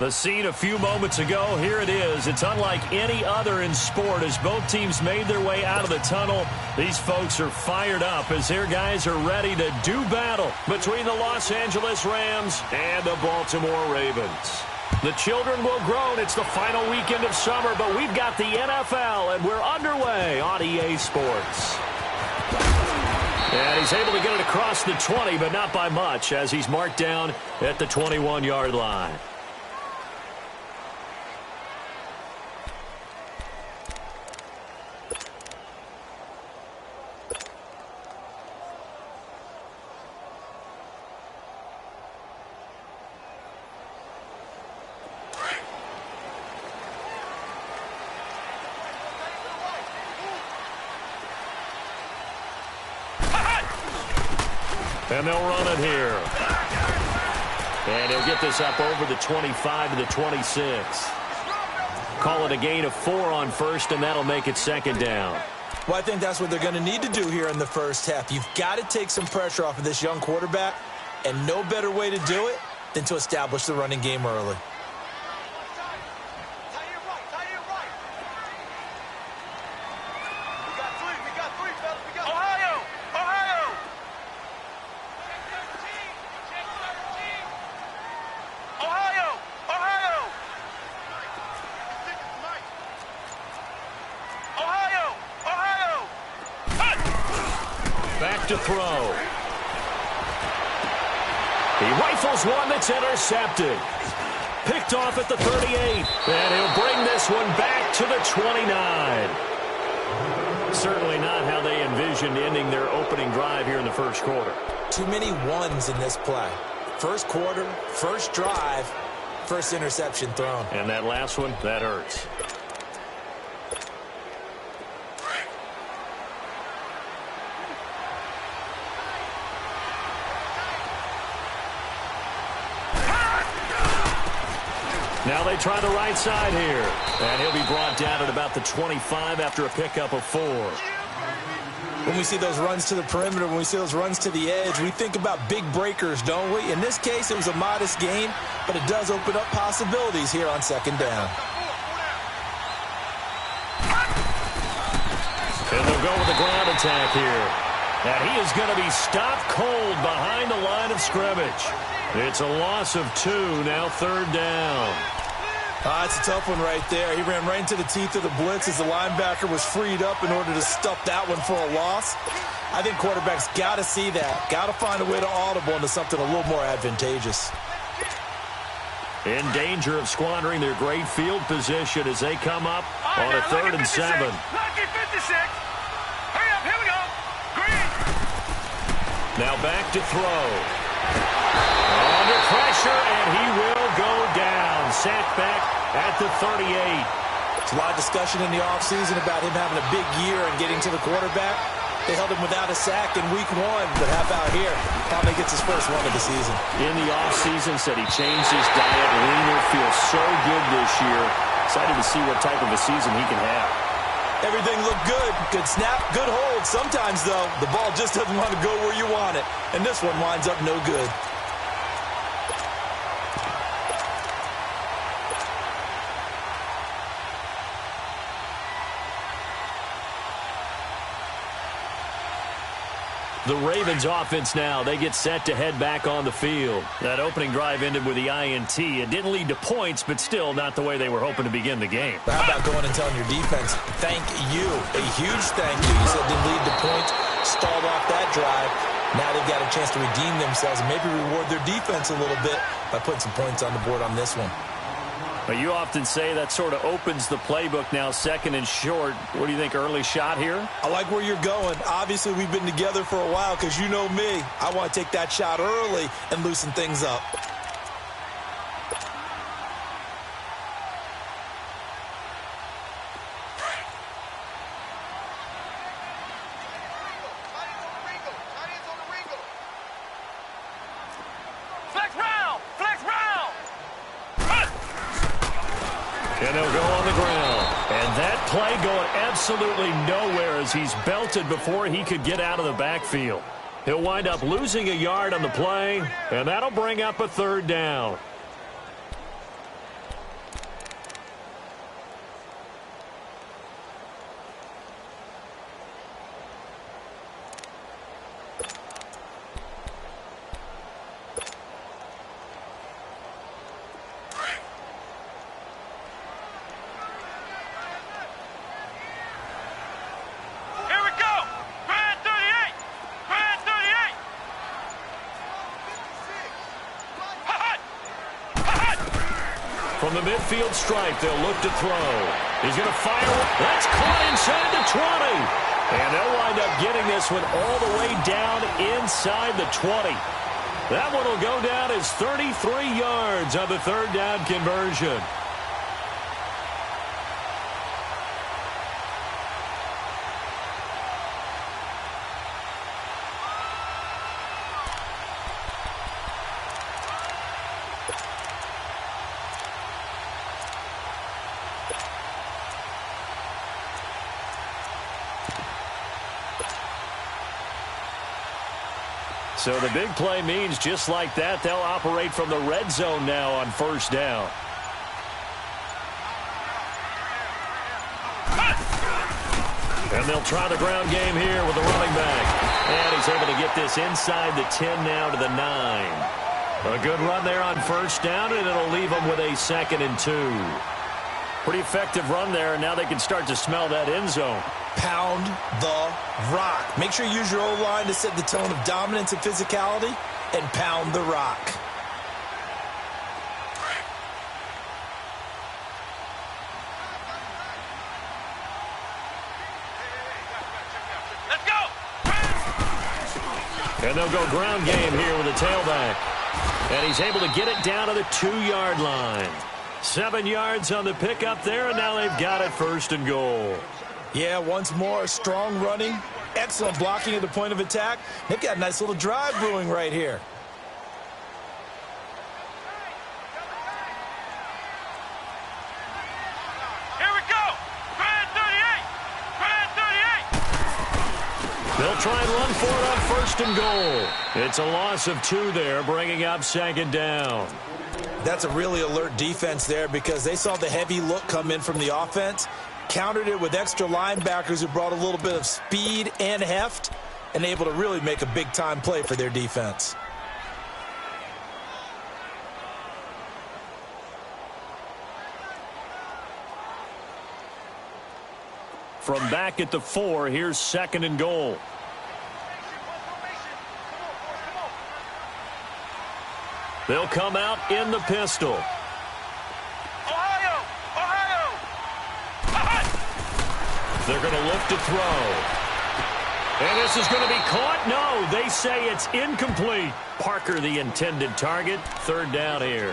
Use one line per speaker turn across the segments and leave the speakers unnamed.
The scene a few moments ago, here it is. It's unlike any other in sport as both teams made their way out of the tunnel. These folks are fired up as their guys are ready to do battle between the Los Angeles Rams and the Baltimore Ravens. The children will groan. It's the final weekend of summer, but we've got the NFL, and we're underway on EA Sports. And he's able to get it across the 20, but not by much, as he's marked down at the 21-yard line. And they'll run it here. And he'll get this up over the 25 to the 26. Call it a gain of 4 on first, and that'll make it second down.
Well, I think that's what they're going to need to do here in the first half. You've got to take some pressure off of this young quarterback, and no better way to do it than to establish the running game early.
To throw. He rifles one that's intercepted. Picked off at the 38. And he'll bring this one back to the 29. Certainly not how they envisioned ending their opening drive here in the first quarter.
Too many ones in this play. First quarter, first drive, first interception thrown.
And that last one, that hurts. Now they try the right side here. And he'll be brought down at about the 25 after a pickup of 4.
When we see those runs to the perimeter, when we see those runs to the edge, we think about big breakers, don't we? In this case, it was a modest gain, but it does open up possibilities here on second down.
And they'll go with the ground attack here. And he is going to be stopped cold behind the line of scrimmage. It's a loss of 2, now third down.
It's a tough one right there. He ran right into the teeth of the blitz as the linebacker was freed up in order to stuff that one for a loss. I think quarterbacks got to see that. Got to find a way to audible into something a little more advantageous.
In danger of squandering their great field position as they come up on a 3rd and 7.
Lucky 56. Hurry up, here we go. Green.
Now back to throw. Under pressure, and he will go down. Sacked back at the 38.
There's a lot of discussion in the offseason about him having a big year and getting to the quarterback. They held him without a sack in week 1, but how about here? Probably gets his first one of the season.
In the offseason, said he changed his diet. Leaner, feels so good this year. Excited to see what type of a season he can have.
Everything looked good. Good snap, good hold. Sometimes, though, the ball just doesn't want to go where you want it. And this one winds up no good.
The Ravens offense now, they get set to head back on the field. That opening drive ended with the INT. It didn't lead to points, but still not the way they were hoping to begin the game.
How about going and telling your defense, thank you, a huge thank you. You said didn't lead to points, stalled off that drive. Now they've got a chance to redeem themselves and maybe reward their defense a little bit by putting some points on the board on this one.
But you often say that sort of opens the playbook now, 2nd and short. What do you think, early shot here?
I like where you're going. Obviously, we've been together for a while because you know me. I want to take that shot early and loosen things up.
And they'll go on the ground. And that play going absolutely nowhere as he's belted before he could get out of the backfield. He'll wind up losing a yard on the play, and that'll bring up a 3rd down. From the midfield stripe, they'll look to throw. He's going to fire. That's caught inside the 20. And they'll wind up getting this one all the way down inside the 20. That one will go down as 33 yards on the third down conversion. So the big play means just like that, they'll operate from the red zone now on first down. And they'll try the ground game here with the running back. And he's able to get this inside the 10 now to the 9. A good run there on first down, and it'll leave them with a 2nd and 2. Pretty effective run there, and now they can start to smell that end zone.
Pound the rock. Make sure you use your O-line to set the tone of dominance and physicality, and pound the rock.
Let's go!
And they'll go ground game here with a tailback. And he's able to get it down to the 2-yard line. 7 yards on the pickup there, and now they've got it 1st and goal.
Yeah, once more, strong running, excellent blocking at the point of attack. They've got a nice little drive brewing right here.
Here we go! Grand 38! Grand 38!
They'll try and run for it on 1st and goal. It's a loss of 2 there, bringing up 2nd down.
That's a really alert defense there because they saw the heavy look come in from the offense, countered it with extra linebackers who brought a little bit of speed and heft, and able to really make a big-time play for their defense.
From back at the 4, here's 2nd and goal. They'll come out in the pistol.
Ohio! Ohio!
They're going to look to throw. And this is going to be caught. No, they say it's incomplete. Parker, the intended target. 3rd down here.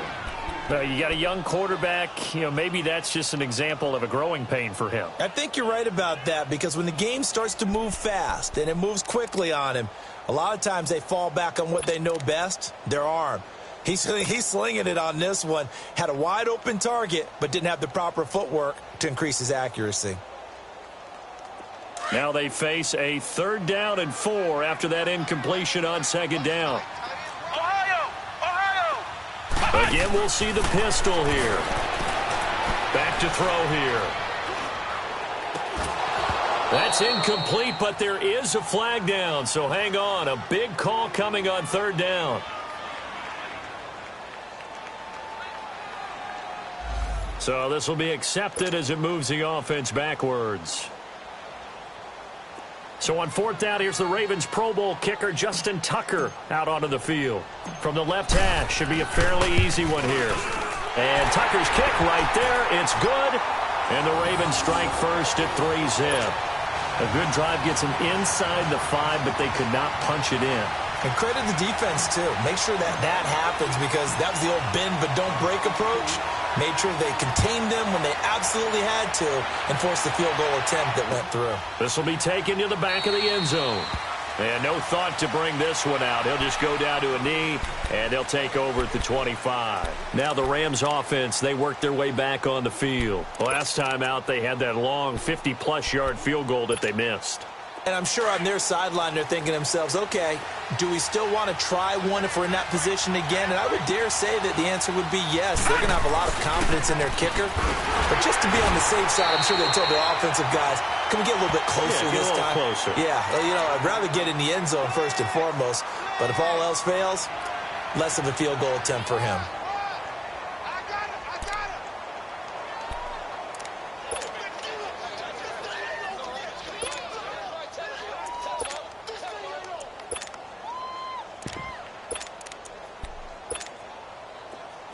You got a young quarterback. Maybe that's just an example of a growing pain for him.
I think you're right about that because when the game starts to move fast and it moves quickly on him, a lot of times they fall back on what they know best, their arm. He's slinging it on this one. Had a wide open target, but didn't have the proper footwork to increase his accuracy.
Now they face a 3rd down and 4 after that incompletion on 2nd down.
Ohio! Ohio!
Again, we'll see the pistol here. Back to throw here. That's incomplete, but there is a flag down, so hang on. A big call coming on 3rd down. So this will be accepted as it moves the offense backwards. So on 4th down, here's the Ravens Pro Bowl kicker Justin Tucker out onto the field. From the left hash, should be a fairly easy one here. And Tucker's kick right there, it's good. And the Ravens strike first at 3-zip. A good drive gets them inside the 5, but they could not punch it in.
And credit the defense, too. Make sure that happens because that was the old bend but don't break approach. Made sure they contained them when they absolutely had to and forced the field goal attempt that went through.
This will be taken to the back of the end zone. And no thought to bring this one out. He'll just go down to a knee, and they'll take over at the 25. Now the Rams offense, they worked their way back on the field. Last time out, they had that long 50-plus yard field goal that they missed.
And I'm sure on their sideline, they're thinking to themselves, okay, do we still want to try one if we're in that position again? And I would dare say that the answer would be yes. They're going to have a lot of confidence in their kicker. But just to be on the safe side, I'm sure they told their offensive guys, can we get a little bit closer this time?
Closer.
Yeah, I'd rather get in the end zone first and foremost. But if all else fails, less of a field goal attempt for him.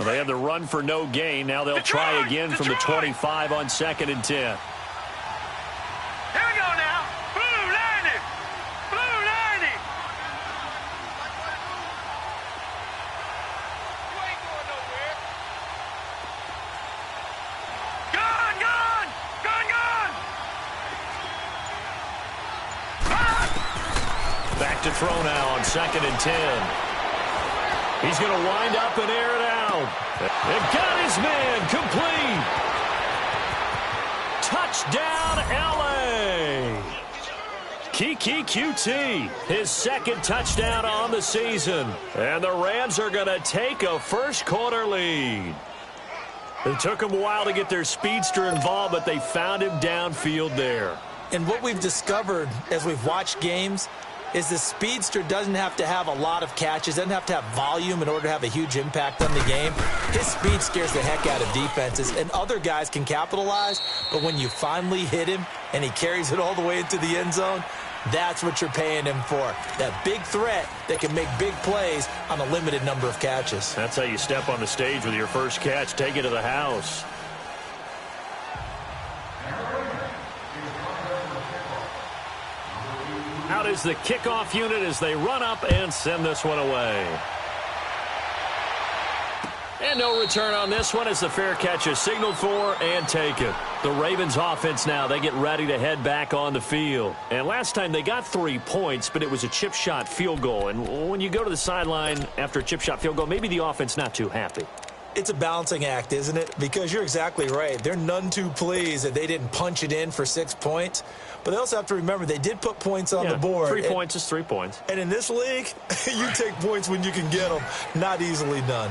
They And the run for no gain. Now they'll try again from the 25 on 2nd and 10.
Here we go now. Blue 90. Blue 90. You ain't going nowhere. Gun, gun. Gun, gun.
Back to throw now on 2nd and 10. He's going to wind up and air it out. And got his man complete. Touchdown, L.A. Kiki QT, his 2nd touchdown on the season. And the Rams are going to take a first-quarter lead. It took them a while to get their speedster involved, but they found him downfield there.
And what we've discovered as we've watched games is the speedster doesn't have to have a lot of catches, doesn't have to have volume in order to have a huge impact on the game. His speed scares the heck out of defenses, and other guys can capitalize, but when you finally hit him and he carries it all the way into the end zone, that's what you're paying him for. That big threat that can make big plays on a limited number of catches.
That's how you step on the stage with your first catch, take it to the house. Out is the kickoff unit as they run up and send this one away. And no return on this one as the fair catch is signaled for and taken. The Ravens offense now, they get ready to head back on the field. And last time they got 3 points, but it was a chip shot field goal. And when you go to the sideline after a chip shot field goal, maybe the offense not too happy.
It's a balancing act, isn't it? Because you're exactly right. They're none too pleased that they didn't punch it in for 6 points. But they also have to remember they did put points on the board.
3 points is 3 points.
And in this league, you take points when you can get them. Not easily done.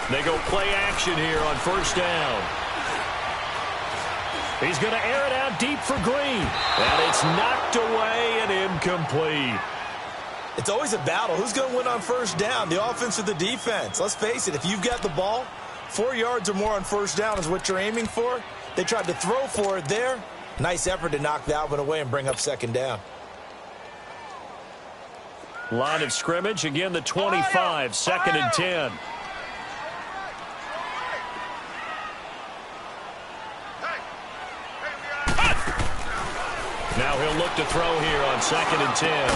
They go play action here on first down. He's going to air it out deep for Green. And it's knocked away and incomplete.
It's always a battle. Who's going to win on first down, the offense or the defense? Let's face it, if you've got the ball, 4 yards or more on first down is what you're aiming for. They tried to throw for it there. Nice effort to knock that one away and bring up 2nd down.
Line of scrimmage, again the 25, 2nd and 10. Now he'll look to throw here on 2nd and 10.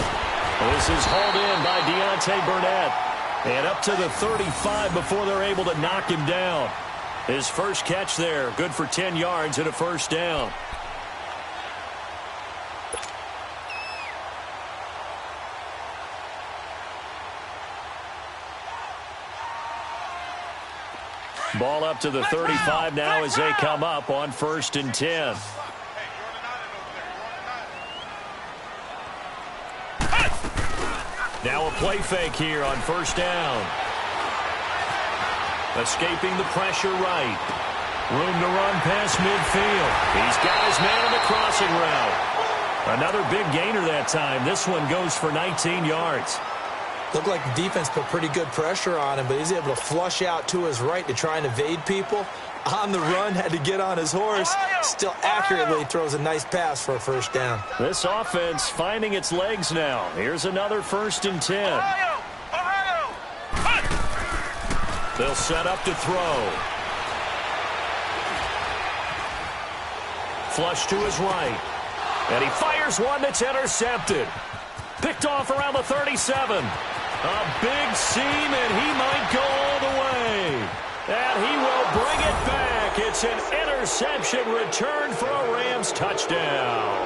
This is hauled in by Deontay Burnett. And up to the 35 before they're able to knock him down. His first catch there, good for 10 yards and a first down. Ball up to the 35 now as they come up on 1st and 10. Now a play fake here on first down. Escaping the pressure right. Room to run past midfield. He's got his man on the crossing route. Another big gainer that time. This one goes for 19 yards.
Looked like the defense put pretty good pressure on him, but he's able to flush out to his right to try and evade people. On the run, had to get on his horse. Still accurately throws a nice pass for a first down.
This offense finding its legs now. Here's another 1st and 10. They'll set up to throw. Flush to his right. And he fires one that's intercepted. Picked off around the 37. A big seam, and he might go all the way. And he will bring it back. It's an interception return for a Rams touchdown.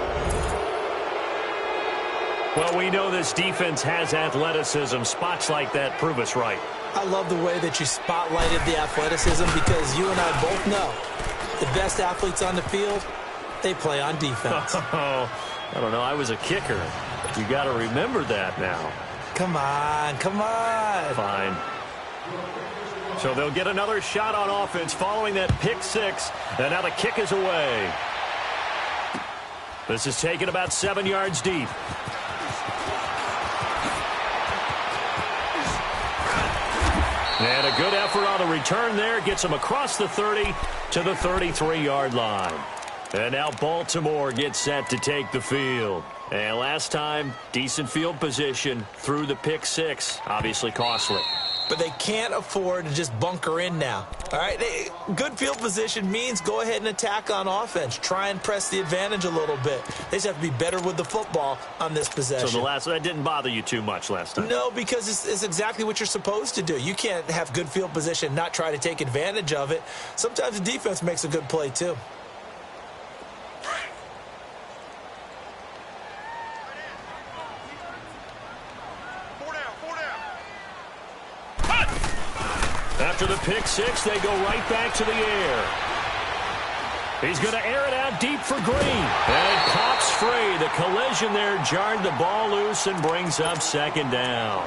Well, we know this defense has athleticism. Spots like that prove us right.
I love the way that you spotlighted the athleticism because you and I both know the best athletes on the field, they play on defense.
I don't know. I was a kicker. You got to remember that now.
Come on, come on.
Fine. So they'll get another shot on offense following that pick six. And now the kick is away. This is taken about 7 yards deep. And a good effort on the return there. Gets him across the 30 to the 33-yard line. And now Baltimore gets set to take the field. And last time, decent field position through the pick six. Obviously costly.
But they can't afford to just bunker in now. All right, good field position means go ahead and attack on offense. Try and press the advantage a little bit. They just have to be better with the football on this possession.
So that didn't bother you too much last time?
No, because it's exactly what you're supposed to do. You can't have good field position and not try to take advantage of it. Sometimes the defense makes a good play too.
After the pick six, they go right back to the air. He's going to air it out deep for Green. And it pops free. The collision there jarred the ball loose and brings up second down.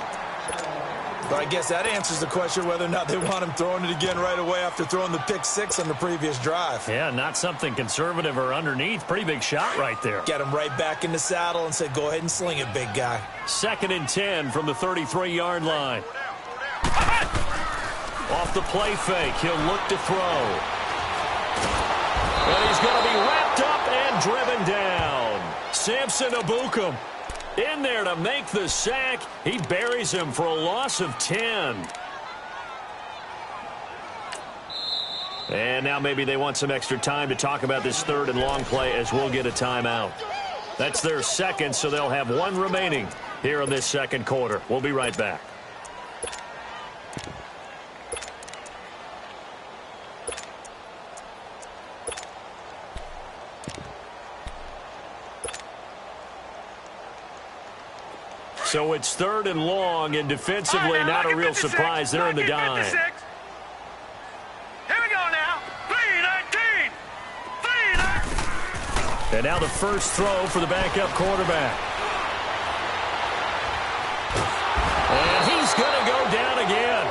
But I guess that answers the question whether or not they want him throwing it again right away after throwing the pick six on the previous drive.
Yeah, not something conservative or underneath. Pretty big shot right there.
Get him right back in the saddle and say, go ahead and sling it, big guy.
2nd and 10 from the 33-yard line. Off the play fake, he'll look to throw. And he's going to be wrapped up and driven down. Samson Ebukam in there to make the sack. He buries him for a loss of 10. And now maybe they want some extra time to talk about this 3rd and long play as we'll get a timeout. That's their second, so they'll have one remaining here in this second quarter. We'll be right back. So it's 3rd and long, and defensively, not a real surprise. They're in the dime.
Here we go now. 3-19. 3-19.
And now the first throw for the backup quarterback. And he's going to go down again.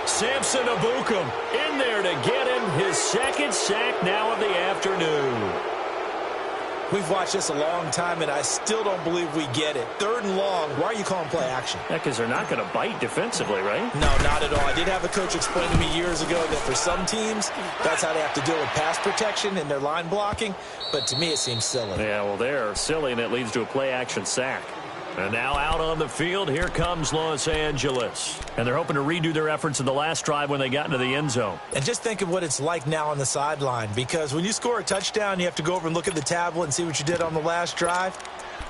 Samson Ebukam in there to get him his second sack now of the afternoon.
We've watched this a long time, and I still don't believe we get it. 3rd and long, why are you calling play action?
Yeah, because they're not going to bite defensively, right?
No, not at all. I did have a coach explain to me years ago that for some teams, that's how they have to deal with pass protection and their line blocking. But to me, it seems silly.
Yeah, well, they're silly, and it leads to a play action sack. And now out on the field, here comes Los Angeles. And they're hoping to redo their efforts in the last drive when they got into the end zone.
And just think of what it's like now on the sideline, because when you score a touchdown, you have to go over and look at the tablet and see what you did on the last drive.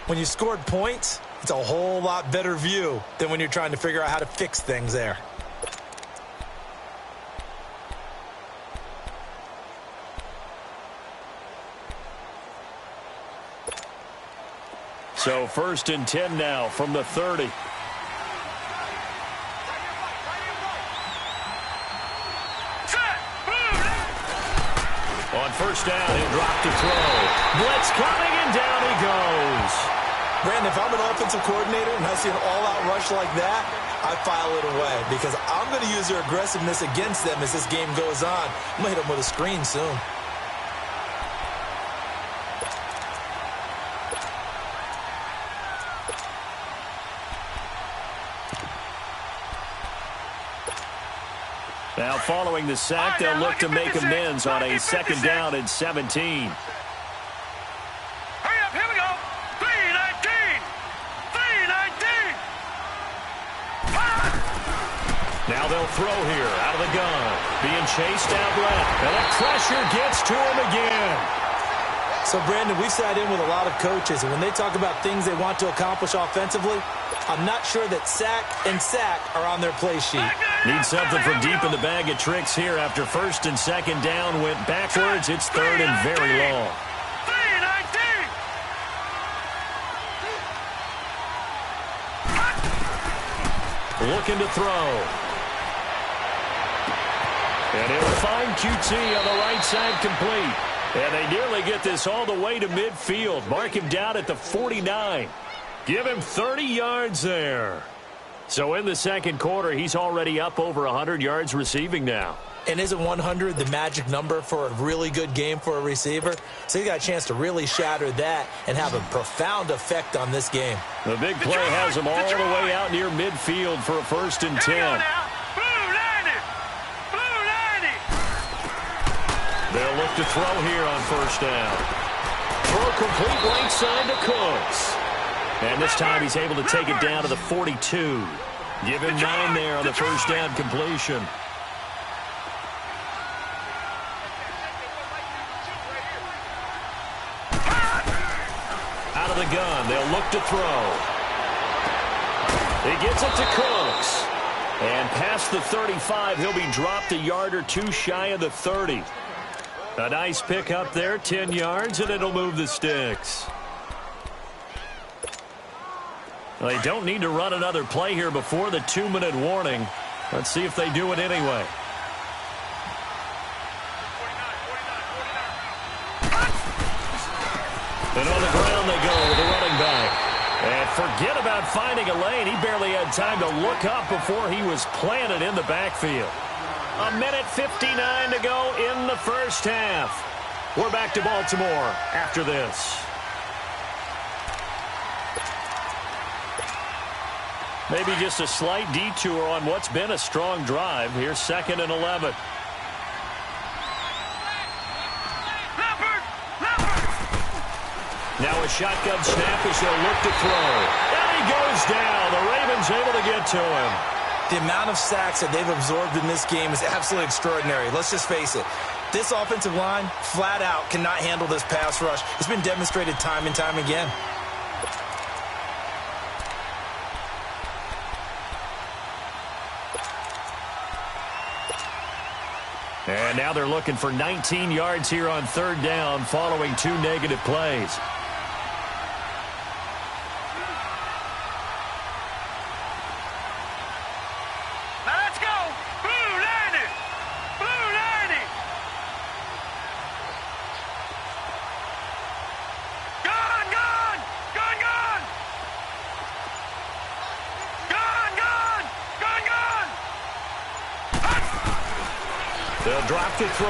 When you scored points, it's a whole lot better view than when you're trying to figure out how to fix things there.
So 1st and 10 now from the 30. On 1st down, he'll drop to throw. Blitz coming, and down he goes.
Brandon, if I'm an offensive coordinator and I see an all-out rush like that, I file it away because I'm going to use their aggressiveness against them as this game goes on. I'm going to hit them with a screen soon.
Now following the sack, they'll look to make amends on a 2nd down and 17.
Hurry up, here we go. 3-19. 3-19.
Now they'll throw here out of the gun. Being chased out left. And that pressure gets to him again.
So, Brandon, we sat in with a lot of coaches, and when they talk about things they want to accomplish offensively, I'm not sure that sack and sack are on their play sheet.
Need something from deep in the bag of tricks here after 1st and 2nd down went backwards. It's 3rd and very long.
3-19.
Looking to throw. And he'll find QT on the right side complete. And they nearly get this all the way to midfield. Mark him down at the 49. Give him 30 yards there. So in the second quarter, he's already up over 100 yards receiving now.
And isn't 100 the magic number for a really good game for a receiver? So he got a chance to really shatter that and have a profound effect on this game.
The big play has him all the way out near midfield for a 1st and 10. They'll look to throw here on 1st down. Throw complete right side to Cooks. And this time he's able to take it down to the 42. Give him 9 there on the first down completion. Out of the gun, they'll look to throw. He gets it to Cooks. And past the 35, he'll be dropped a yard or two shy of the 30. A nice pick up there, 10 yards, and it'll move the sticks. Well, they don't need to run another play here before the 2-minute warning. Let's see if they do it anyway. And on the ground they go with the running back. And forget about finding a lane. He barely had time to look up before he was planted in the backfield. 1:59 to go in the first half. We're back to Baltimore after this. Maybe just a slight detour on what's been a strong drive. Here's 2nd and 11. Now a shotgun snap as they'll look to throw. And he goes down. The Ravens able to get to him.
The amount of sacks that they've absorbed in this game is absolutely extraordinary. Let's just face it. This offensive line, flat out, cannot handle this pass rush. It's been demonstrated time and time again.
And now they're looking for 19 yards here on 3rd down following 2 negative plays. They'll drop to throw.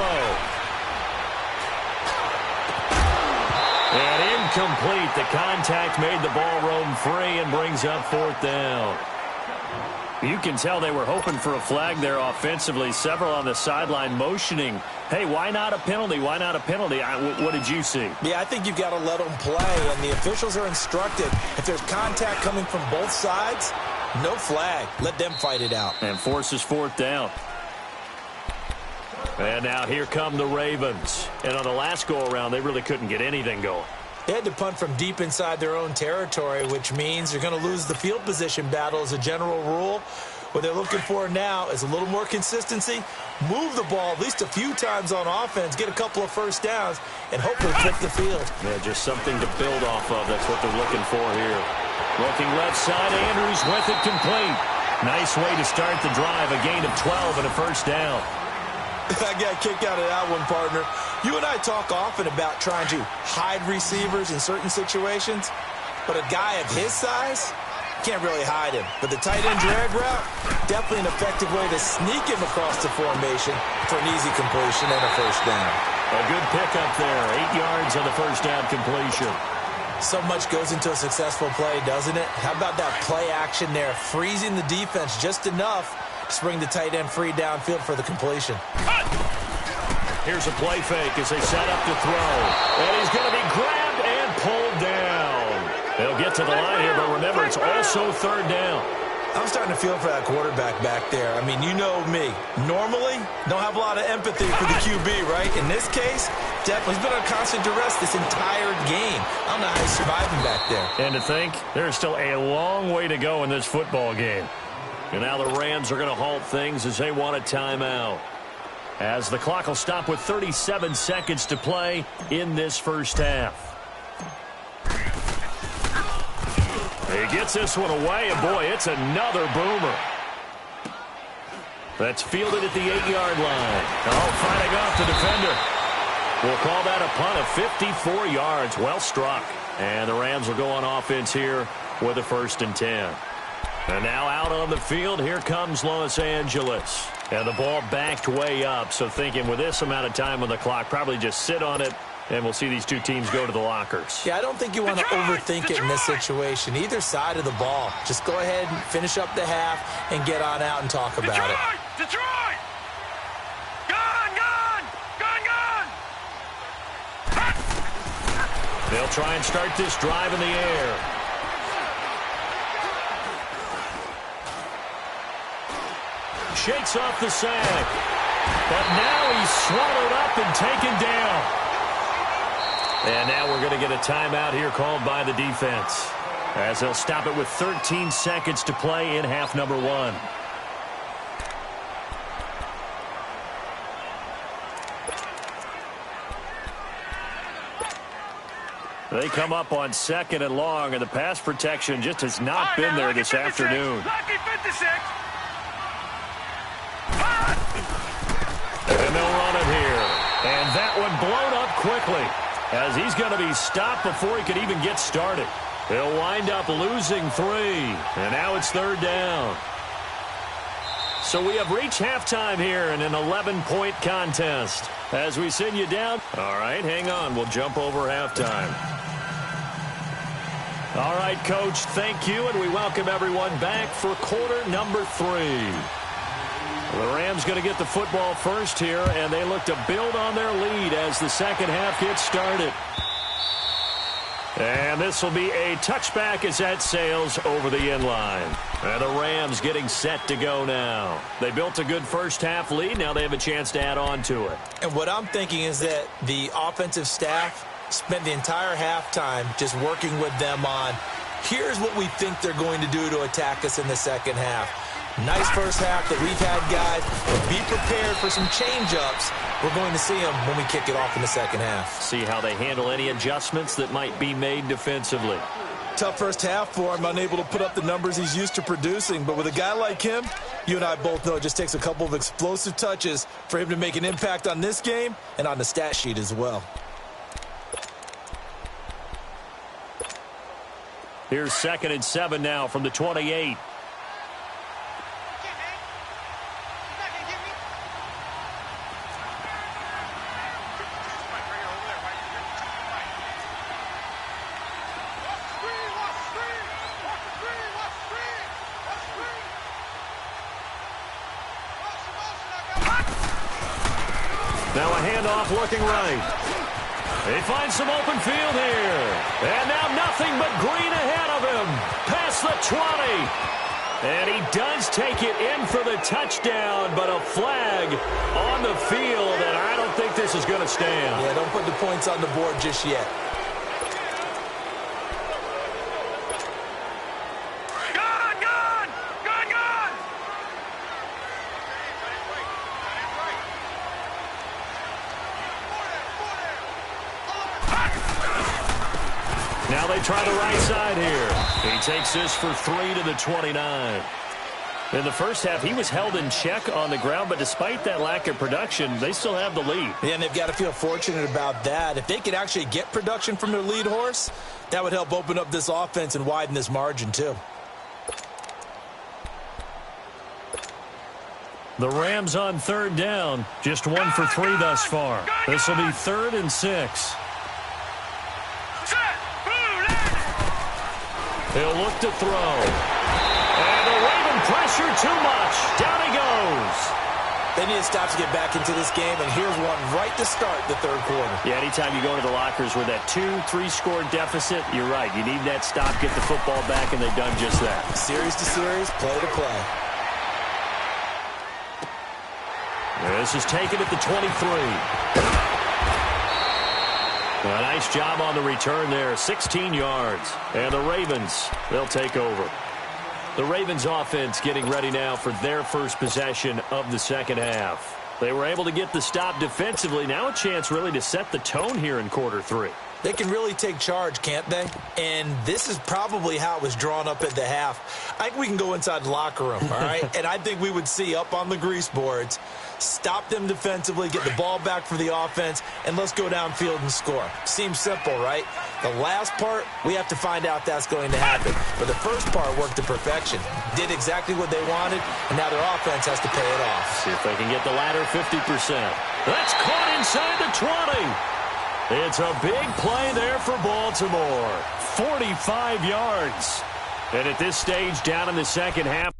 And incomplete. The contact made the ball roam free and brings up 4th down. You can tell they were hoping for a flag there offensively. Several on the sideline motioning, hey, why not a penalty? Why not a penalty? What did you see?
Yeah, I think you've got to let them play, and the officials are instructed. If there's contact coming from both sides, no flag. Let them fight it out.
And forces 4th down. And now here come the Ravens. And on the last go-around, they really couldn't get anything going.
They had to punt from deep inside their own territory, which means they're going to lose the field position battle as a general rule. What they're looking for now is a little more consistency, move the ball at least a few times on offense, get a couple of first downs, and hopefully flip the field.
Yeah, just something to build off of. That's what they're looking for here. Looking left side, Andrews with it complete. Nice way to start the drive, a gain of 12 and a first down.
I got a kick out of that one, partner. You and I talk often about trying to hide receivers in certain situations, but a guy of his size, can't really hide him. But the tight end drag route, definitely an effective way to sneak him across the formation for an easy completion and a first down.
A good pickup there, 8 yards on the first down completion.
So much goes into a successful play, doesn't it? How about that play action there, freezing the defense just enough to bring the tight end free downfield for the completion.
Here's a play fake as they set up to throw. And he's going to be grabbed and pulled down. They'll get to the line here, but remember, it's also 3rd down.
I'm starting to feel for that quarterback back there. I mean, you know me. Normally, don't have a lot of empathy for the QB, right? In this case, definitely he's been on constant duress this entire game. I don't know how he's surviving back there.
And to think, there's still a long way to go in this football game. And now the Rams are going to halt things as they want a timeout. As the clock will stop with 37 seconds to play in this first half. He gets this one away, and boy, it's another boomer. That's fielded at the 8-yard line. Oh, fighting off the defender. We'll call that a punt of 54 yards. Well struck. And the Rams will go on offense here with a 1st and 10. And now out on the field, here comes Los Angeles. And the ball backed way up, so thinking with this amount of time on the clock, probably just sit on it, and we'll see these two teams go to the lockers.
Yeah, I don't think you want to overthink it in this situation. Either side of the ball. Just go ahead and finish up the half and get on out and talk about it.
Detroit! Gone!
They'll try and start this drive in the air. shakes off the sack. But now he's swallowed up and taken down. And now we're going to get a timeout here called by the defense, as they'll stop it with 13 seconds to play in half number 1. They come up on 2nd and long, and the pass protection just has not been there this afternoon.
Lucky 56.
And they'll run it here. And that one blown up quickly, as he's going to be stopped before he could even get started. He'll wind up losing 3. And now it's 3rd down. So we have reached halftime here in an 11-point contest. As we send you down. All right, hang on. We'll jump over halftime. All right, Coach, thank you, and we welcome everyone back for quarter number 3. The Rams going to get the football first here, and they look to build on their lead as the second half gets started. And this will be a touchback as that sails over the end line. And the Rams getting set to go now. They built a good first half lead. Now they have a chance to add on to it.
And what I'm thinking is that the offensive staff spent the entire halftime just working with them on, here's what we think they're going to do to attack us in the second half. Nice first half that we've had, guys. But be prepared for some change-ups. We're going to see them when we kick it off in the second half.
See how they handle any adjustments that might be made defensively.
Tough first half for him, unable to put up the numbers he's used to producing. But with a guy like him, you and I both know it just takes a couple of explosive touches for him to make an impact on this game and on the stat sheet as well.
Here's 2nd and 7 now from the 28. Now a handoff looking right. They find some open field here. And now nothing but green ahead of him. Past the 20. And he does take it in for the touchdown, but a flag on the field, and I don't think this is going to stand.
Yeah, don't put the points on the board just yet.
Now they try the right side here. He takes this for 3 to the 29. In the first half, he was held in check on the ground, but despite that lack of production, they still have the lead.
Yeah, and they've got to feel fortunate about that. If they could actually get production from their lead horse, that would help open up this offense and widen this margin too.
The Rams on 3rd down, just 1 for 3 thus far. This will be 3rd and 6. He'll look to throw. And the Raven pressure too much. Down he goes.
They need to stop to get back into this game, and here's one right to start the 3rd quarter.
Yeah, anytime you go into the lockers with that 2-3 score deficit, you're right. You need that stop, get the football back, and they've done just that.
Series to series, play to play.
This is taken at the 23. A nice job on the return there, 16 yards. And the Ravens, they'll take over. The Ravens offense getting ready now for their first possession of the second half. They were able to get the stop defensively. Now a chance really to set the tone here in quarter 3.
They can really take charge, can't they? And this is probably how it was drawn up at the half. I think we can go inside the locker room, all right? And I think we would see up on the grease boards, stop them defensively, get the ball back for the offense, and let's go downfield and score. Seems simple, right? The last part, we have to find out that's going to happen. But the first part worked to perfection. Did exactly what they wanted, and now their offense has to pay it off.
See if they can get the latter 50%. That's caught inside the 20. It's a big play there for Baltimore. 45 yards. And at this stage, down in the second half,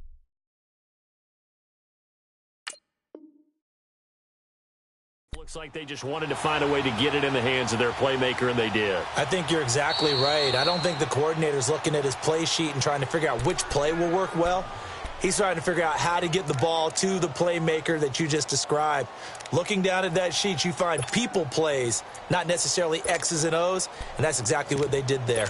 looks like they just wanted to find a way to get it in the hands of their playmaker, and they did.
I think you're exactly right. I don't think the coordinator's looking at his play sheet and trying to figure out which play will work well. He's trying to figure out how to get the ball to the playmaker that you just described. Looking down at that sheet, you find people plays, not necessarily X's and O's, and that's exactly what they did there.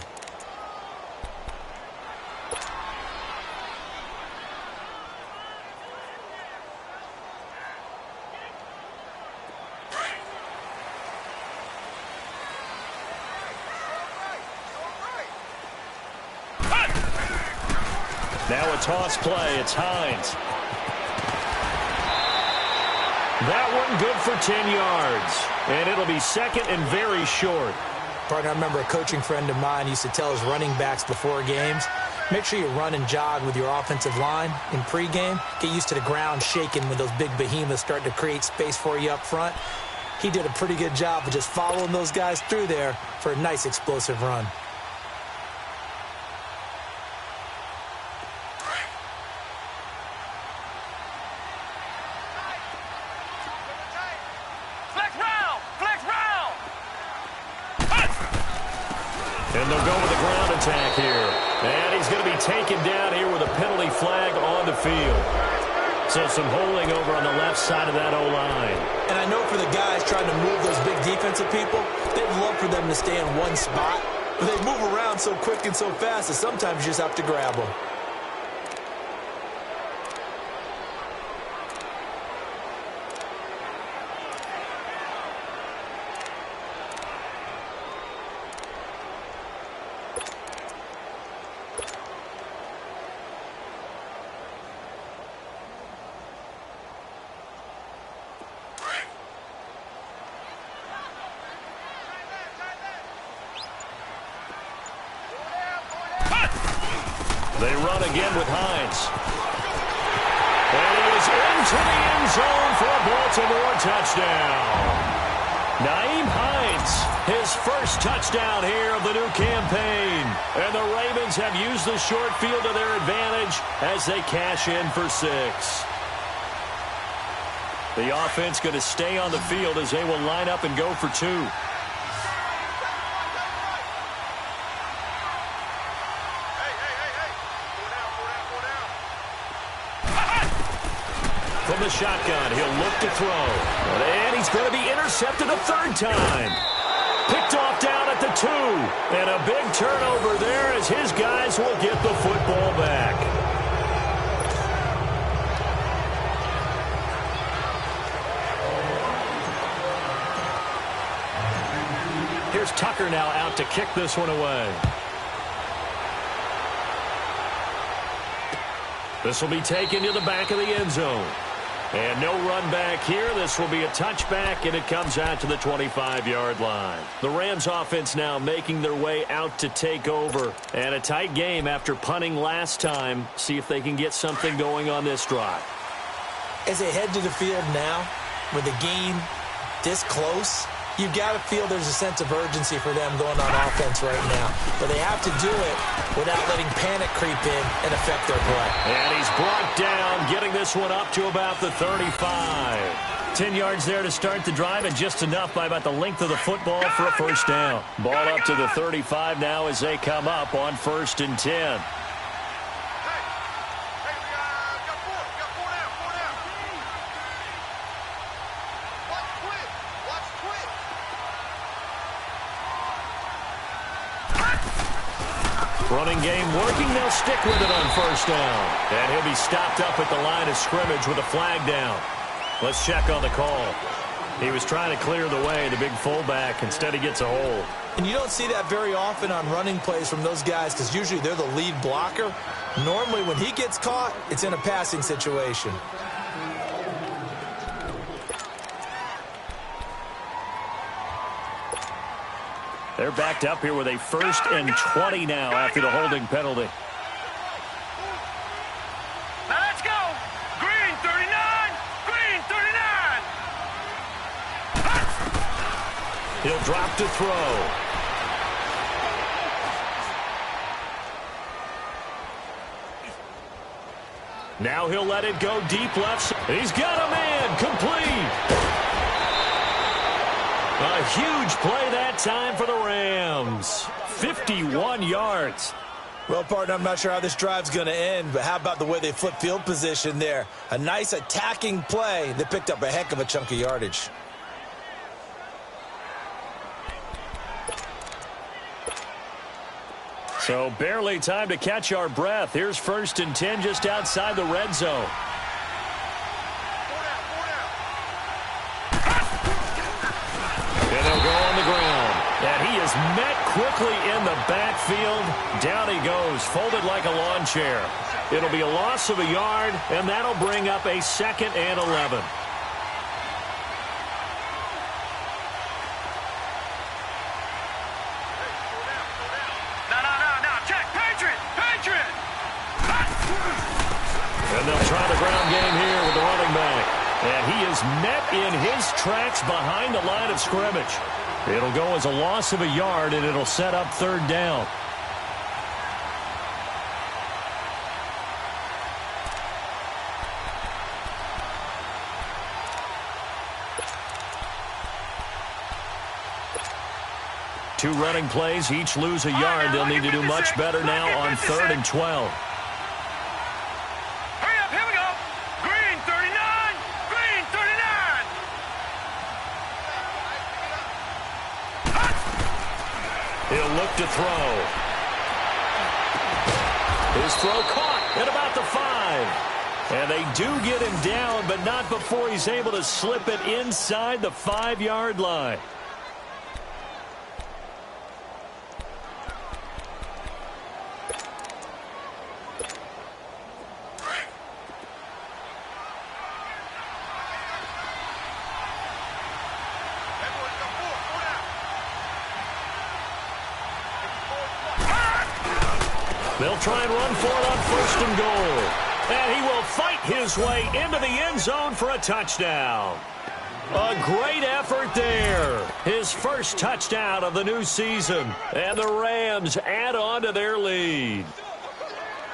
Now a toss play. It's Hines. That one good for 10 yards. And it'll be second and very short.
Partner, I remember a coaching friend of mine used to tell his running backs before games, make sure you run and jog with your offensive line in pregame. Get used to the ground shaking when those big behemoths start to create space for you up front. He did a pretty good job of just following those guys through there for a nice explosive run.
And they'll go with a ground attack here. And he's going to be taken down here with a penalty flag on the field. So some holding over on the left side of that O-line.
And I know for the guys trying to move those big defensive people, they'd love for them to stay in one spot. But they move around so quick and so fast that sometimes you just have to grab them.
They run again with Hines. And he is into the end zone for a Baltimore touchdown. Nyheim Hines, his first touchdown here of the new campaign. And the Ravens have used the short field to their advantage as they cash in for 6. The offense going to stay on the field as they will line up and go for 2. From the shotgun, he'll look to throw. And he's going to be intercepted a third time. Picked off down at the 2. And a big turnover there as his guys will get the football back. Here's Tucker now out to kick this one away. This will be taken to the back of the end zone. And no run back here. This will be a touchback, and it comes out to the 25-yard line. The Rams offense now making their way out to take over. And a tight game after punting last time. See if they can get something going on this drive.
As they head to the field now, with the game this close, you've got to feel there's a sense of urgency for them going on offense right now. But they have to do it without letting panic creep in and affect their play.
And he's brought down, getting this one up to about the 35. 10 yards there to start the drive, and just enough by about the length of the football for a first down. Ball up to the 35 now as they come up on 1st and 10. Running game working. They'll stick with it on 1st down. And he'll be stopped up at the line of scrimmage with a flag down. Let's check on the call. He was trying to clear the way, the big fullback. Instead, he gets a hold.
And you don't see that very often on running plays from those guys because usually they're the lead blocker. Normally, when he gets caught, it's in a passing situation.
They're backed up here with a 1st and 20 now after the holding penalty.
Now let's go. Green 39. Green 39.
He'll drop to throw. Now he'll let it go deep left. He's got a man. Complete. A huge play that time for the Rams. 51 yards.
Well, partner, I'm not sure how this drive's going to end, but how about the way they flip field position there? A nice attacking play that picked up a heck of a chunk of yardage.
So barely time to catch our breath. Here's 1st and 10 just outside the red zone. And they'll go on the ground. And he is met quickly in the backfield. Down he goes, folded like a lawn chair. It'll be a loss of a yard, and that'll bring up a 2nd and 11. And they'll try the ground game here with the running back. And he is met in his tracks behind the line of scrimmage. It'll go as a loss of a yard, and it'll set up 3rd down. Two running plays, each lose a yard. They'll need to do much better now on 3rd and 12. He'll look to throw. His throw caught at about the 5. And they do get him down, but not before he's able to slip it inside the 5-yard line. They'll try and run for it on 1st and goal. And he will fight his way into the end zone for a touchdown. A great effort there. His first touchdown of the new season. And the Rams add on to their lead.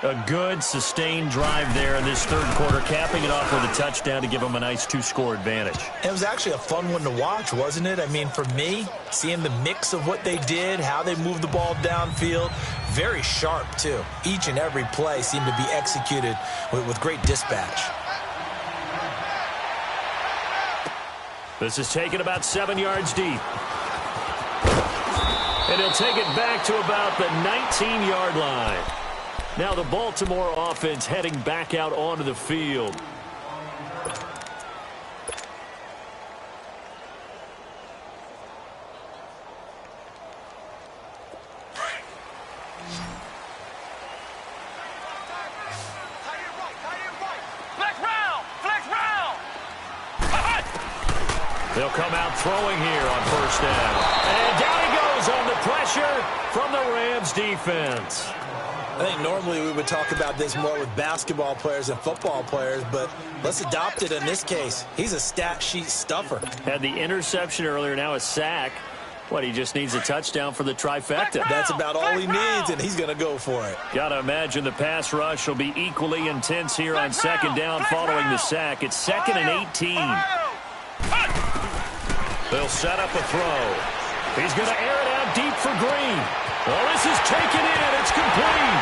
A good, sustained drive there in this 3rd quarter, capping it off with a touchdown to give them a nice 2-score advantage.
It was actually a fun one to watch, wasn't it? I mean, for me, seeing the mix of what they did, how they moved the ball downfield, very sharp, too. Each and every play seemed to be executed with great dispatch.
This is taken about 7 yards deep. And he'll take it back to about the 19-yard line. Now the Baltimore offense heading back out onto the field. They'll come out throwing here on 1st down. And down he goes on the pressure from the Rams defense.
I think normally we would talk about this more with basketball players and football players, but let's adopt it in this case. He's a stat sheet stuffer.
Had the interception earlier, now a sack. What, he just needs a touchdown for the trifecta.
That's about all he needs, and he's going to go for it.
Got to imagine the pass rush will be equally intense here on 2nd down following the sack. It's 2nd and 18. They'll set up a throw. He's going to air it out deep for Green. Well, this is taken in. It's complete.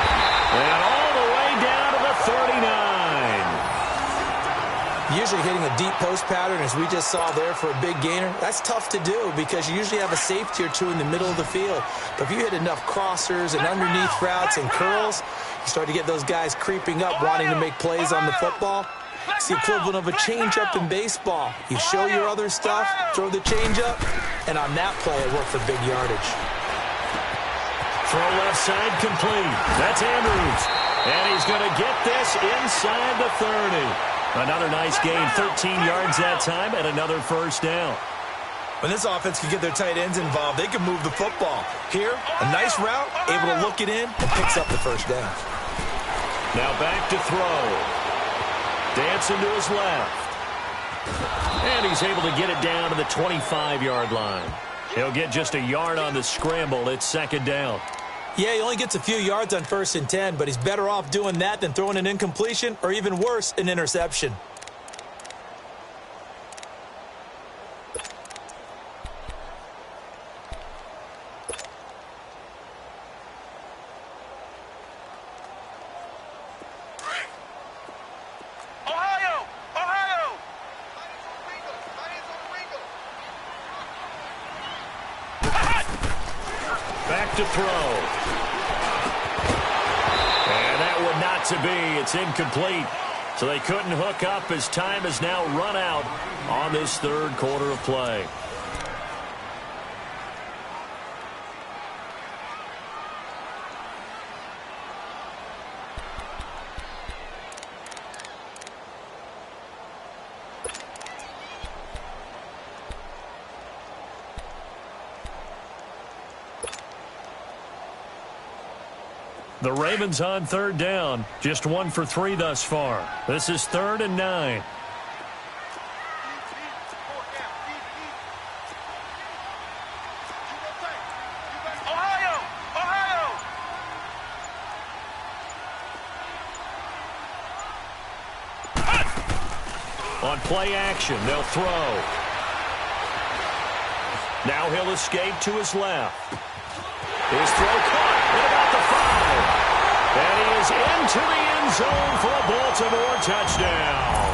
And all the way down to the 39.
Usually hitting a deep post pattern, as we just saw there for a big gainer, that's tough to do because you usually have a safety or two in the middle of the field. But if you hit enough crossers and underneath routes and curls, you start to get those guys creeping up wanting to make plays on the football. It's the equivalent of a changeup in baseball. You show your other stuff, throw the changeup, and on that play it worked for big yardage.
Throw left side complete. That's Andrews. And he's going to get this inside the 30. Another nice gain, 13 yards that time, and another 1st down.
When this offense can get their tight ends involved, they can move the football. Here, a nice route, able to look it in, and picks up the 1st down.
Now back to throw. Dancing to his left. And he's able to get it down to the 25-yard line. He'll get just a yard on the scramble. It's 2nd down.
Yeah, he only gets a few yards on 1st and 10, but he's better off doing that than throwing an incompletion or even worse, an interception.
to throw. And that would not to be. It's incomplete. So they couldn't hook up as time has now run out on this third quarter of play. The Ravens on third down. Just 1 for 3 thus far. This is 3rd and 9.
Ohio!
On play action, they'll throw. Now he'll escape to his left. His throw caught at about the 5. And he is into the end zone for a Baltimore touchdown.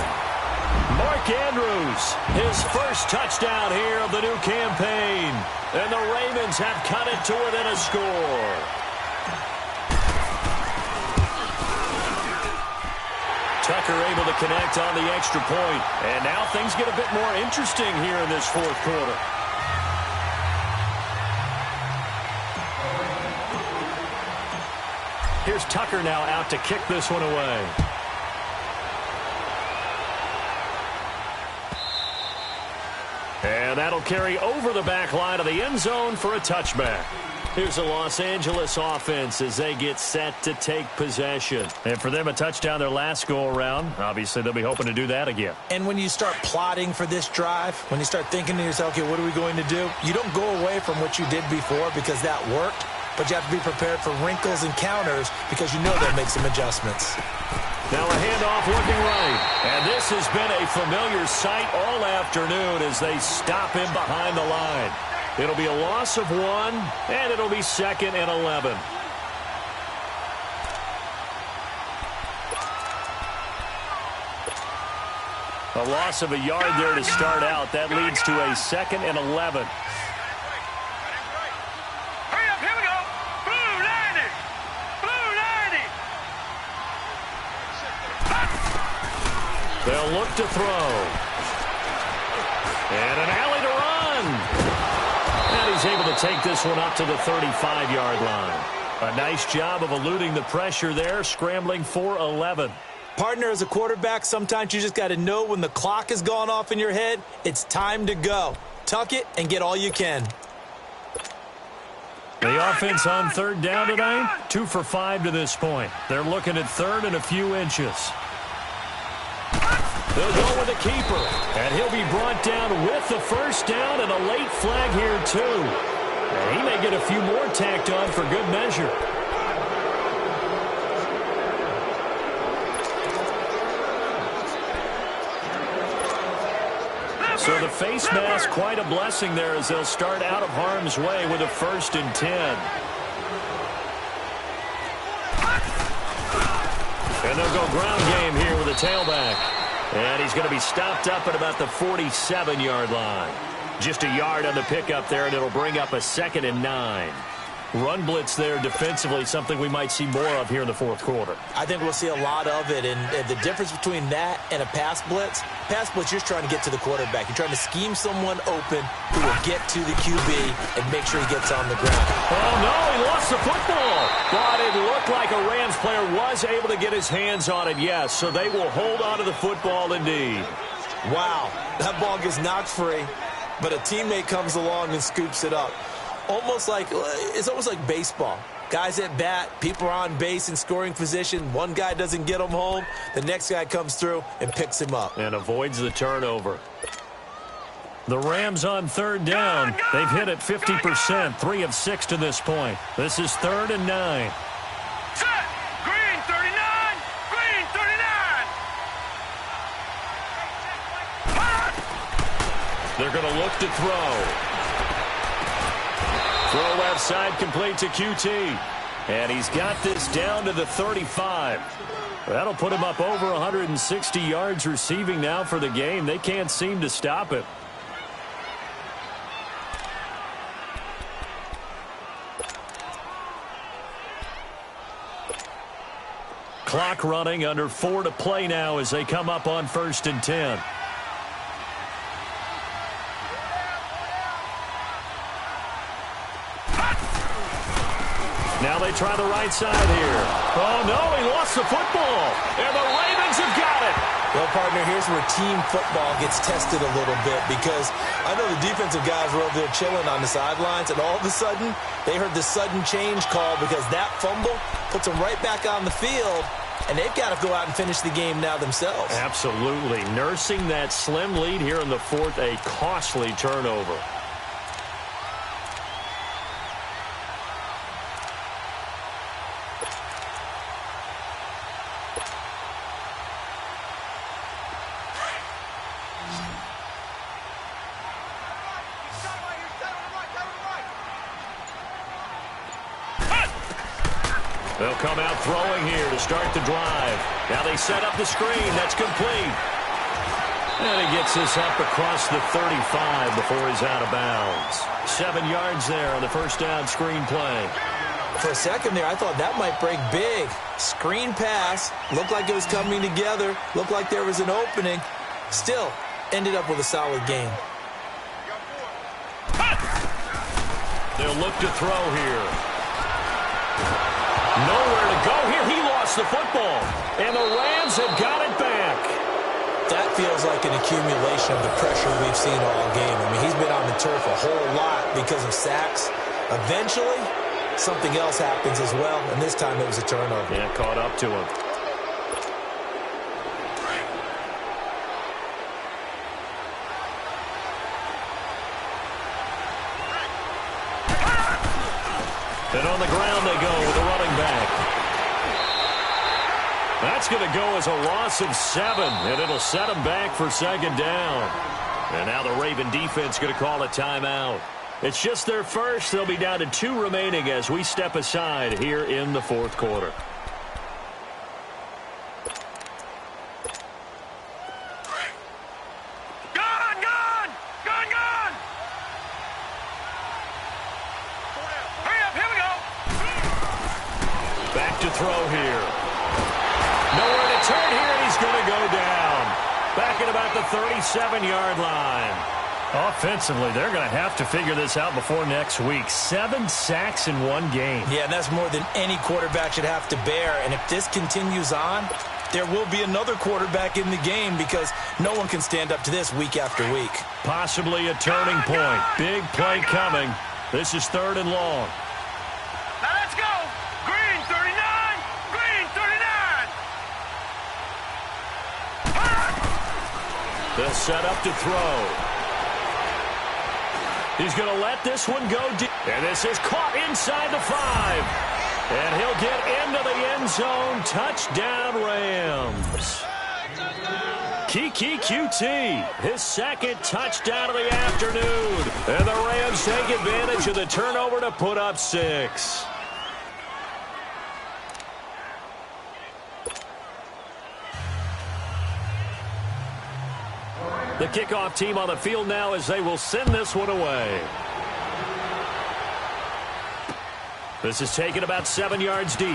Mark Andrews, his first touchdown here of the new campaign. And the Ravens have cut it to within a score. Tucker able to connect on the extra point. And now things get a bit more interesting here in this fourth quarter. Here's Tucker now out to kick this one away. And that'll carry over the back line of the end zone for a touchback. Here's the Los Angeles offense as they get set to take possession. And for them, a touchdown their last go-around. Obviously, they'll be hoping to do that again.
And when you start plotting for this drive, when you start thinking to yourself, okay, what are we going to do? You don't go away from what you did before because that worked. But you have to be prepared for wrinkles and counters because you know they'll make some adjustments.
Now a handoff looking right. And this has been a familiar sight all afternoon as they stop him behind the line. It'll be a loss of 1, and it'll be 2nd and 11. A loss of a yard there to start out. That leads to a 2nd and 11. They'll look to throw. And an alley to run. And he's able to take this one up to the 35-yard line. A nice job of eluding the pressure there, scrambling for 11.
Partner, as a quarterback, sometimes you just got to know when the clock has gone off in your head, it's time to go. Tuck it and get all you can.
The offense on third down tonight, 2 for 5 to this point. They're looking at 3rd and a few inches. They'll go with the keeper, and he'll be brought down with the first down and a late flag here, too. And he may get a few more tacked on for good measure. So the face mask, quite a blessing there as they'll start out of harm's way with a 1st and 10. And they'll go ground game here with a tailback. And he's going to be stopped up at about the 47-yard line. Just a yard on the pickup there, and it'll bring up a 2nd and 9. Run blitz there defensively, something we might see more of here in the fourth quarter.
I think we'll see a lot of it, and the difference between that and a pass blitz, you're just trying to get to the quarterback. You're trying to scheme someone open who will get to the QB and make sure he gets on the ground.
Oh, no, he lost the football. But it looked like a Rams player was able to get his hands on it, yes. So they will hold on to the football indeed.
Wow, that ball gets knocked free, but a teammate comes along and scoops it up. It's almost like baseball. Guys at bat, people are on base in scoring position. One guy doesn't get him home. The next guy comes through and picks him up.
And avoids the turnover. The Rams on third down. They've hit it 50%, 3 of 6 to this point. This is 3rd and 9.
Set. Green 39. Green 39.
They're going to look to throw. Throw left side complete to QT. And he's got this down to the 35. That'll put him up over 160 yards receiving now for the game. They can't seem to stop it. Clock running, under 4 to play now as they come up on 1st and 10. Now they try the right side here. Oh, no, he lost the football. And the Ravens have got it.
Well, partner, here's where team football gets tested a little bit because I know the defensive guys were over there chilling on the sidelines, and all of a sudden, they heard the sudden change call because that fumble puts them right back on the field, and they've got to go out and finish the game now themselves.
Absolutely. Nursing that slim lead here in the 4th, a costly turnover. They'll come out throwing here to start the drive. Now they set up the screen. That's complete. And he gets this up across the 35 before he's out of bounds. 7 yards there on the first down screen play.
For a second there, I thought that might break big. Screen pass. Looked like it was coming together. Looked like there was an opening. Still, ended up with a solid game.
They'll look to throw here. Nowhere to go here. He lost the football. And the Rams have got it back.
That feels like an accumulation of the pressure we've seen all game. I mean, he's been on the turf a whole lot because of sacks. Eventually, something else happens as well, and this time it was a turnover.
Yeah, caught up to him. And on the ground they go with a running back. That's going to go as a loss of 7, and it'll set them back for 2nd down. And now the Raven defense going to call a timeout. It's just their first. They'll be down to 2 remaining as we step aside here in the 4th quarter. Back to throw here. Nowhere to turn here, and he's going to go down. Back at about the 37-yard line. Offensively, they're going to have to figure this out before next week. 7 sacks in 1 game.
Yeah, and that's more than any quarterback should have to bear. And if this continues on, there will be another quarterback in the game because no one can stand up to this week after week.
Possibly a turning point. Big play coming. This is 3rd and long.
Now let's go. Green 39. Green 39.
They'll set up to throw. He's going to let this one go deep. And this is caught inside the 5. And he'll get into the end zone. Touchdown, Rams. Kiki QT, his 2nd touchdown of the afternoon. And the Rams take advantage of the turnover to put up 6. The kickoff team on the field now as they will send this one away. This is taken about 7 yards deep.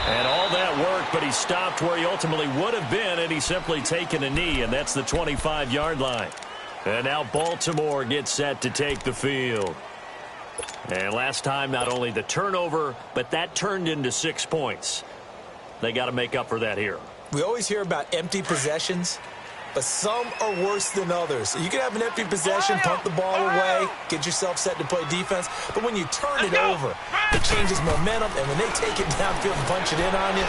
And all that work, but he stopped where he ultimately would have been, and he's simply taken a knee, and that's the 25-yard line. And now Baltimore gets set to take the field. And last time, not only the turnover, but that turned into 6 points. They got to make up for that here.
We always hear about empty possessions, but some are worse than others. You can have an empty possession, punt the ball away, get yourself set to play defense, but when you turn it over, it changes momentum, and when they take it downfield and punch it in on you,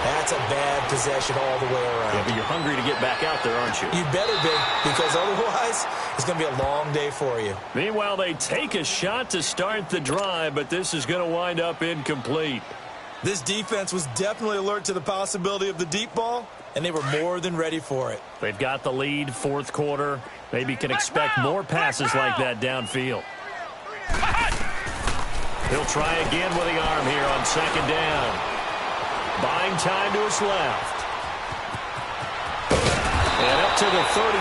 that's a bad possession all the way around.
Yeah, but you're hungry to get back out there, aren't you?
You better be, because otherwise, it's going to be a long day for you.
Meanwhile, they take a shot to start the drive, but this is going to wind up incomplete.
This defense was definitely alert to the possibility of the deep ball, and they were more than ready for it.
They've got the lead, 4th quarter. Maybe can expect more passes like that downfield. He'll try again with the arm here on 2nd down. Buying time to his left. And up to the 35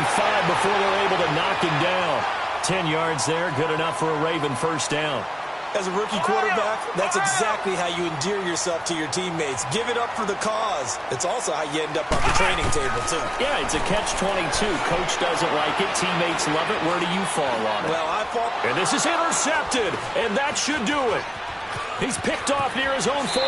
before they're able to knock him down. 10 yards there, good enough for a Raven first down.
As a rookie quarterback, that's exactly how you endear yourself to your teammates. Give it up for the cause. It's also how you end up on the training table, too.
Yeah, it's a catch-22. Coach doesn't like it. Teammates love it. Where do you fall on it?
Well, I fall...
And this is intercepted, and that should do it. He's picked off near his own 48.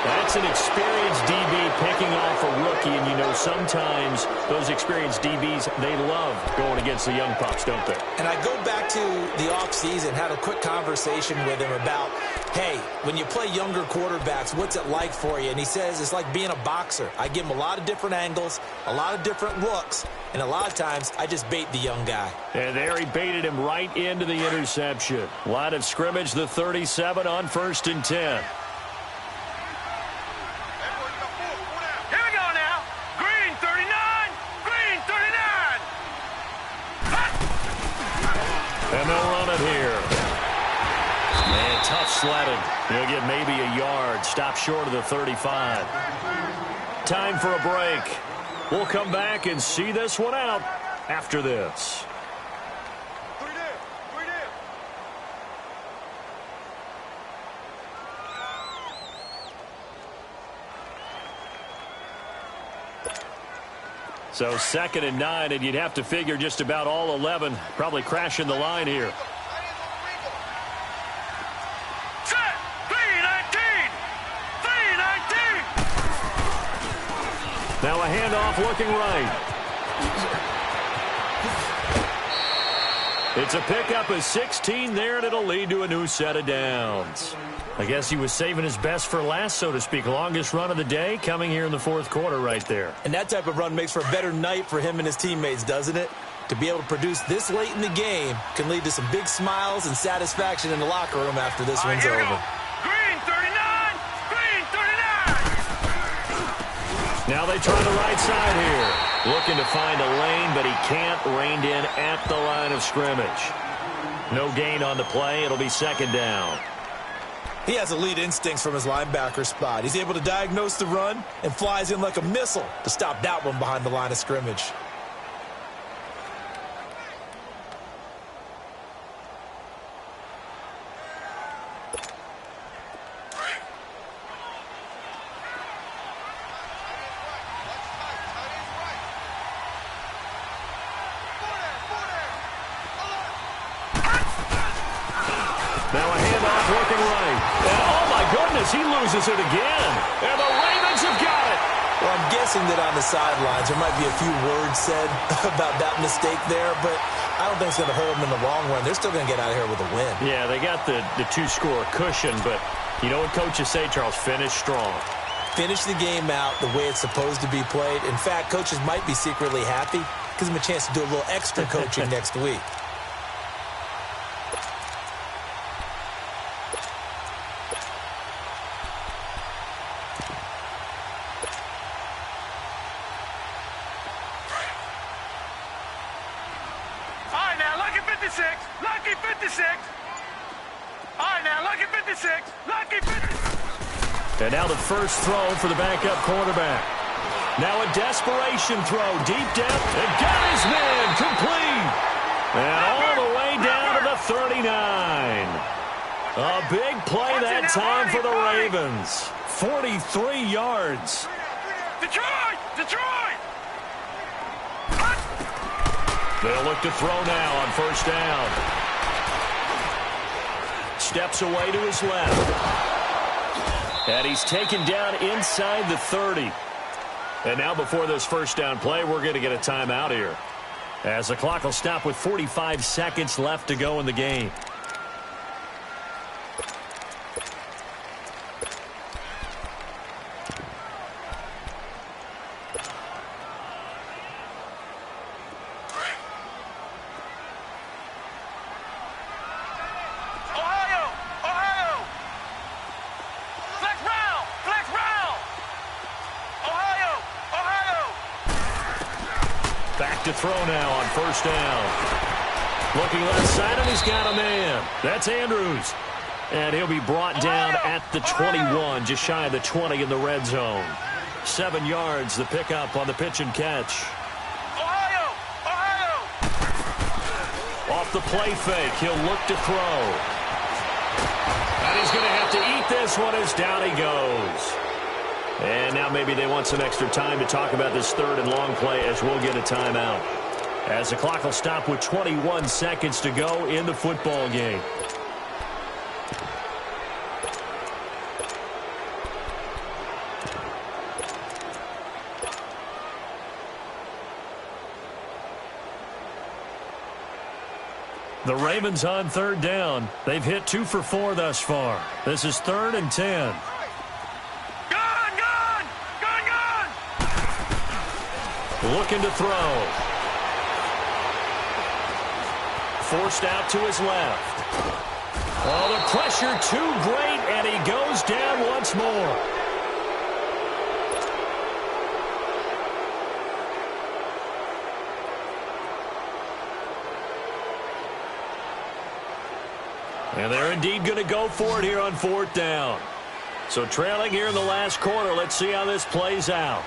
That's an experienced DB picking off a rookie, and you know sometimes those experienced DBs, they love going against the young pups, don't they?
And I go back to the offseason, had a quick conversation with him about, hey, when you play younger quarterbacks, what's it like for you? And he says it's like being a boxer. I give him a lot of different angles, a lot of different looks, and a lot of times I just bait the young guy.
And there he baited him right into the interception. Line of scrimmage, the 37 on 1st and 10. And they'll run it here. And tough sledding. He'll get maybe a yard. Stop short of the 35. Time for a break. We'll come back and see this one out after this. So 2nd and 9, and you'd have to figure just about all 11 probably crashing the line here.
Set! 3-19! 3-19!
Now a handoff looking right. It's a pickup of 16 there, and it'll lead to a new set of downs. I guess he was saving his best for last, so to speak. Longest run of the day coming here in the 4th quarter right there.
And that type of run makes for a better night for him and his teammates, doesn't it? To be able to produce this late in the game can lead to some big smiles and satisfaction in the locker room after this one's over.
Green 39! Green 39!
Now they try the right side here. Looking to find a lane, but he can't. Reined in at the line of scrimmage. No gain on the play. It'll be 2nd down.
He has elite instincts from his linebacker spot. He's able to diagnose the run and flies in like a missile to stop that one behind the line of scrimmage.
Now a handoff looking right. And oh my goodness, he loses it again. And the Ravens have got it.
Well, I'm guessing that on the sidelines there might be a few words said about that mistake there, but I don't think it's going to hurt them in the long run. They're still going to get out of here with a win.
Yeah, they got the 2-score cushion, but you know what coaches say, Charles? Finish strong.
Finish the game out the way it's supposed to be played. In fact, coaches might be secretly happy. Gives them a chance to do a little extra coaching next week.
Lucky 56. All right, now, lucky 56. Lucky 56.
And now the first throw for the backup quarterback. Now a desperation throw deep down. And got his man complete. And all the way down to the 39. A big play that time for the Ravens. 43 yards.
Detroit! Detroit!
They'll look to throw now on first down. Steps away to his left. And he's taken down inside the 30. And now before this first down play, we're going to get a timeout here, as the clock will stop with 45 seconds left to go in the game. To throw now on first down. Looking left side, and he's got a man. That's Andrews. And he'll be brought down at the 21, just shy of the 20 in the red zone. 7 yards, the pickup on the pitch and catch. Off the play fake, he'll look to throw. And he's going to have to eat this one as down he goes. And now maybe they want some extra time to talk about this third and long play as we'll get a timeout. As the clock will stop with 21 seconds to go in the football game. The Ravens on third down. They've hit 2 for 4 thus far. This is 3rd and 10. Looking to throw. Forced out to his left. Oh, the pressure too great, and he goes down once more. And they're indeed going to go for it here on 4th down. So trailing here in the last quarter, let's see how this plays out.